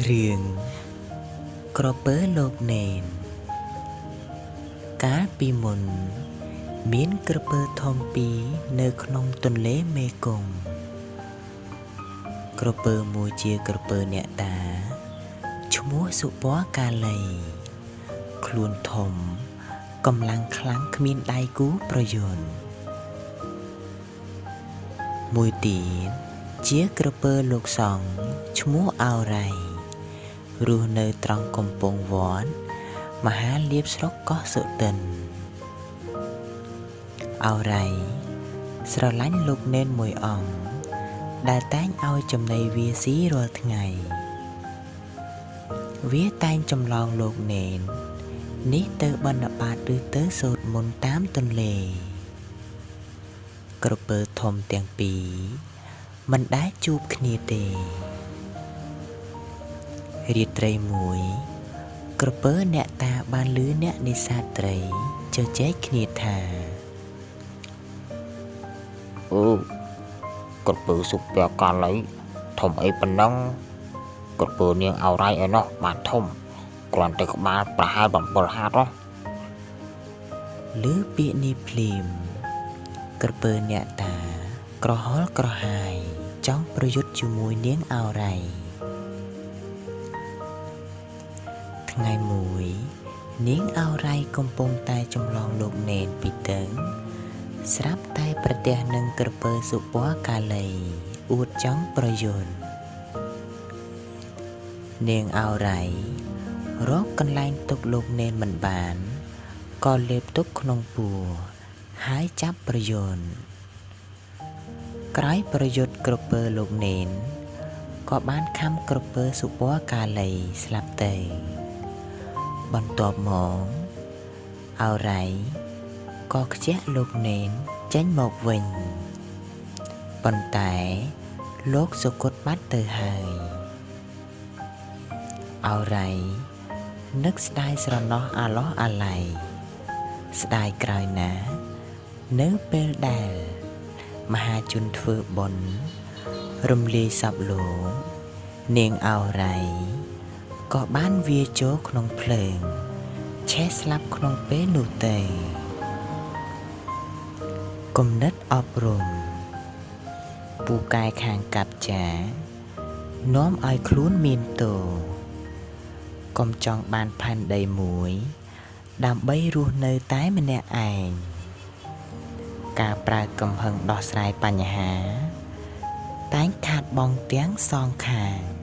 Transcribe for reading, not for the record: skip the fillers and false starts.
រឿងក្រពើលោកនេនកាលពីមុនមានក្រពើធំពីរនៅក្នុងទន្លេមេគង្គក្រពើមួយជាក្រពើអ្នកតាឈ្មោះសុពណ៌កាលីខ្លួនធំកម្លាំងខ្លាំងគ្មានដៃគូប្រយុទ្ធមួយទៀតជាក្រពើលោកសង្ឃឈ្មោះអោរ៉ៃរស់នៅត្រង់កំពង់វត្តមហាលៀបស្រុកកោះសុទិនអោរ៉ៃស្រឡាញ់លោកនេនមួយអង្គដែលតែងឲ្យចំណីវាស៊ីរាល់ថ្ងៃវាតែងចម្លងលោកនេននេះទៅបណ្ឌបាតឬទៅសូត្រមន្តតាមទន្លេក្រពើធំទាំងពីរមិនដែលជួបគ្នាទេរាត្រីមួយក្រពើអ្នកតាបានឮអ្នកនេសាទត្រីជជែកគ្នាថាក្រពើសុភកាលីធំអីប៉ុណ្ណឹងក្រពើនាងអោរ៉ៃឯណោះបានធំគ្រាន់តែក្បាលប្រហែល7 ហាត់ហ៎ឮពាក្យនេះភ្លាមក្រពើអ្នកតាក្រហល់ក្រហាយចង់ប្រយុទ្ធជាមួយនាងអោរ៉ៃថ្ងៃមួយនាងអោរ៉ៃកំពុងតែចម្លងលោកនេនពីតឹងស្រាប់តែប្រទះនឹងក្រពើសុពណ៌កាលីអួតចង់ប្រយុទ្ធនាងអោរ៉ៃរកកន្លែងទុកលោកនេនមិនបានក៏លេបទុកក្នុងពួរហើយចាប់ប្រយុទ្ធក្រោយប្រយុទ្ធក្រពើលោកនេនក៏បានខំក្រពើសុពណ៌កាលីស្លាប់ទៅបន្ទាប់មកអោរ៉ៃក៏ខ្ជះលោកនេនចេញមកវិញប៉ុន្តែលោកសុគតបាត់ទៅហើយអោរ៉ៃនឹកស្ដាយស្រណោះអាឡោះអាឡៃស្ដាយក្រោយណានៅពេលដែលមហាជនធ្វើបុណ្យរំលាយសពលោកនាងអោរ៉ៃក៏បានវាចូលក្នុងភ្លើងឆេះស្លាប់ក្នុងពេលនោះទេគំនិតអប់រំពូកែខាងកាប់ចានាំឲ្យខ្លួនមានទោសកុំចង់បានផែនដីមួយដើម្បីរស់នៅតែម្នាក់ឯងការប្រើកំហឹងដោះស្រាយបញ្ហាតែងខាតបង់ទាំងសងខាង